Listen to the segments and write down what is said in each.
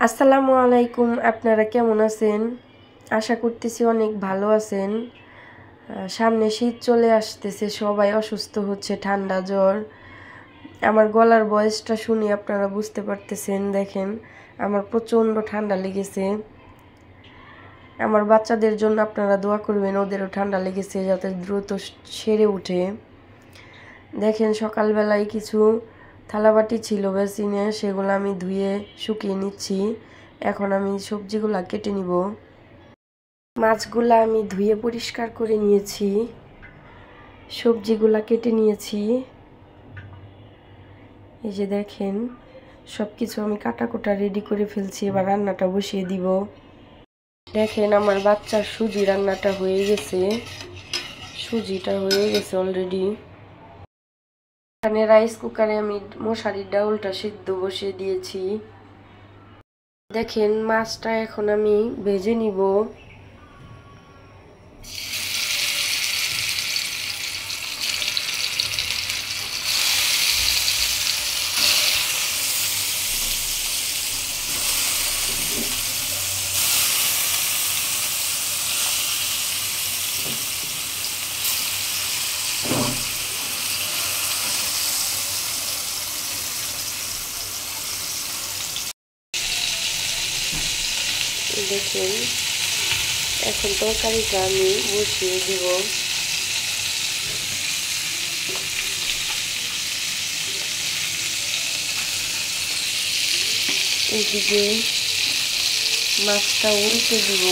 আসসালামু আলাইকুম। আপনারা কেমন আছেন? আশা করতেছি অনেক ভালো আছেন। সামনে শীত চলে আসতেছে, সবাই অসুস্থ হচ্ছে, ঠান্ডা জ্বর। আমার গলার ভয়েসটা শুনে আপনারা বুঝতে পারতেছেন। দেখেন, আমার প্রচণ্ড ঠান্ডা লেগেছে। আমার বাচ্চাদের জন্য আপনারা দোয়া করবেন, ওদেরও ঠান্ডা লেগেছে যাতে দ্রুত সেরে ওঠে। দেখেন, সকালবেলায় কিছু থালাবাটি ছিল বেসিনে, সেগুলো আমি ধুয়ে শুকিয়ে নিচ্ছি। এখন আমি সবজিগুলা কেটে নিব। মাছগুলা আমি ধুয়ে পরিষ্কার করে নিয়েছি, সবজিগুলা কেটে নিয়েছি। এই যে দেখেন, সব কিছু আমি কাটাকুটা রেডি করে ফেলছি। এবার রান্নাটা বসিয়ে দিব। দেখেন, আমার বাচ্চার সুজি রান্নাটা হয়ে গেছে, সুজিটা হয়ে গেছে অলরেডি। এখানে রাইস কুকারে আমি মশারির ডাউলটা সিদ্ধ বসিয়ে দিয়েছি। দেখেন, মাছটা এখন আমি ভেজে নিব। দেখেন, এখন তরকারিটা আমি বসিয়ে দিব। এদিকে মাছটা উল্টে দিব।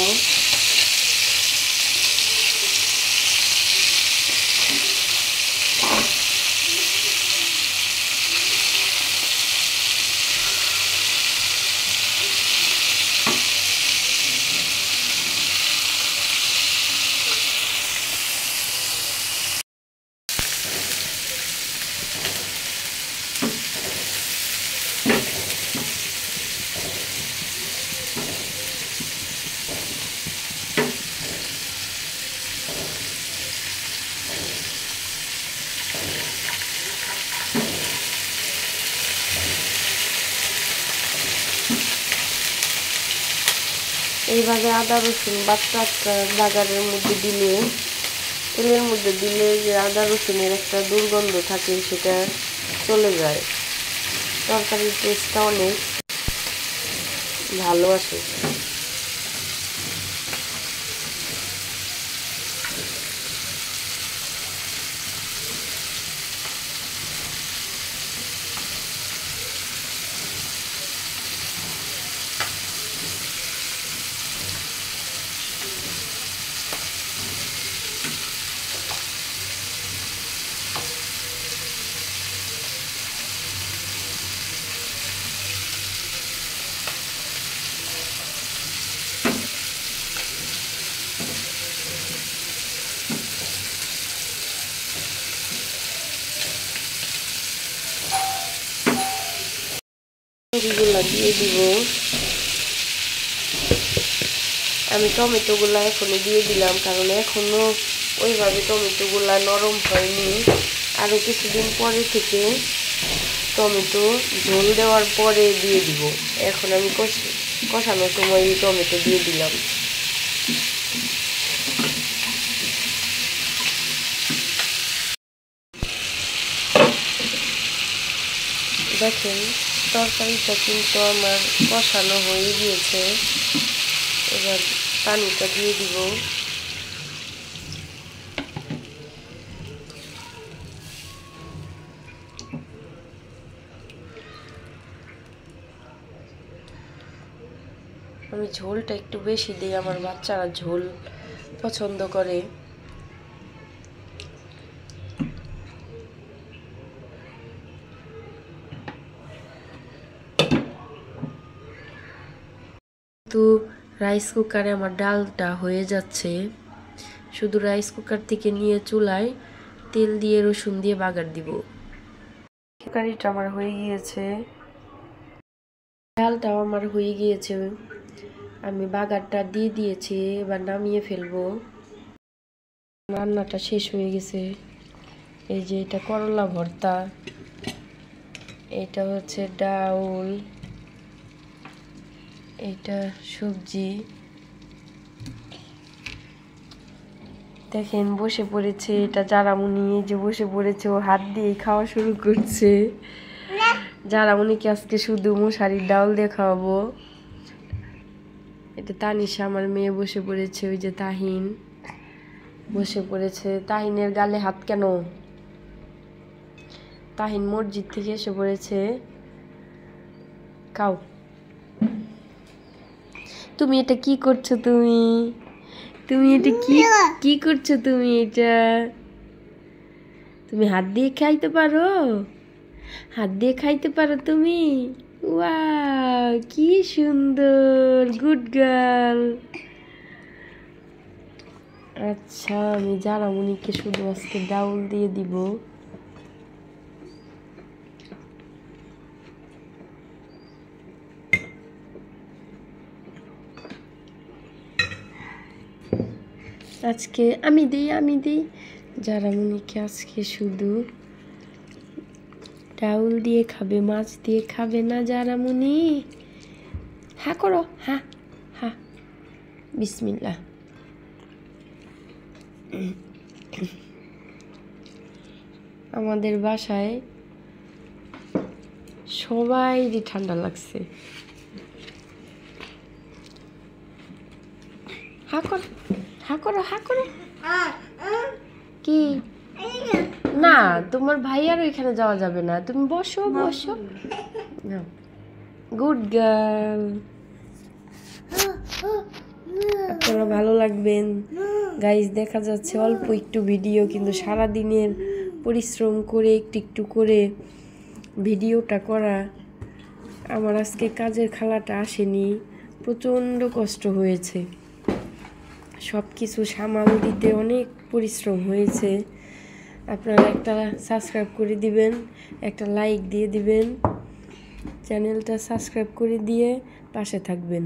এইভাবে আদা রসুন বাটা বাগারের মধ্যে দিলে, তেলের মধ্যে দিলে যে আদা রসুনের একটা দুর্গন্ধ থাকে সেটা চলে যায়। তরকারির টেস্টটা অনেক ভালো আসে। এগুলা দিয়ে দিব। আমি টমেটোগুলা এখনই দিয়ে দিলাম, কারণ এখনো ওইভাবে টমেটোগুলা নরম হয়নি। আরও কিছুদিন পরে থেকে টমেটো ঝোল দেওয়ার পরে দিয়ে দিব। এখন আমি কষানোর সময় টমেটো দিয়ে দিলাম। দেখেন, তরকারিটা কিন্তু আমার কষানো হয়ে গিয়েছে। এবার পানিটা দিয়ে দিব। আমি ঝোলটা একটু বেশি দিই, আমার বাচ্চারা ঝোল পছন্দ করে। তো রাইস কুকারে আমার ডালটা হয়ে যাচ্ছে। শুধু রাইস কুকার থেকে নিয়ে চুলায় তেল দিয়ে রসুন দিয়ে বাগার দিব। তরকারিটা আমার হয়ে গিয়েছে, ডালটাও আমার হয়ে গিয়েছে। আমি বাগারটা দিয়ে দিয়েছি, এবার নামিয়ে ফেলবো। রান্নাটা শেষ হয়ে গেছে। এই যে এটা করলা ভর্তা, এটা হচ্ছে ডাউল, এটা সবজি দেখেন বসে পড়েছে, এটা জারামুনি যে বসে পড়েছে, ও হাত দিয়ে খাওয়া শুরু করছে। জারামুনিকে আজকে শুধু মশারির ডাউল দিয়ে খাওয়াবো। এটা তানিশা আমার মেয়ে বসে পড়েছে, ওই যে তাহিন বসে পড়েছে। তাহিনের গালে হাত কেন? তাহিন মসজিদ থেকে এসে পড়েছে। খাও। তুমি এটা কি করছো? তুমি এটা কি করছো? তুমি এটা তুমি হাত দিয়ে খাইতে পারো? হাত দিয়ে খাইতে পারো তুমি? ওয়াও, কি সুন্দর, গুড গার্ল। আচ্ছা, আমি জারামুনিকে শুধু আজকে ডাউল দিয়ে দিব। আজকে আমি দিই জারামুনিকে আজকে শুধু ডাউল দিয়ে খাবে, মাছ দিয়ে খাবে না জারামুনি। হা করো, হা হা, বিসমিল্লাহ। আমাদের বাসায় সবাইরই ঠান্ডা লাগছে। হা করো, হা করো, হা করো। কি না, তোমার ভাই আর ওইখানে যাওয়া যাবে না, তুমি বসো বসো। Good girl. আপনারা ভালো লাগবেন গাইজ। দেখা যাচ্ছে অল্প একটু ভিডিও, কিন্তু সারা দিনের পরিশ্রম করে একটু একটু করে ভিডিওটা করা। আমার আজকে কাজের খালাটা আসেনি, প্রচণ্ড কষ্ট হয়েছে, সব কিছু সামাল দিতে অনেক পরিশ্রম হয়েছে। আপনারা একটা সাবস্ক্রাইব করে দিবেন, একটা লাইক দিয়ে দিবেন, চ্যানেলটা সাবস্ক্রাইব করে দিয়ে পাশে থাকবেন।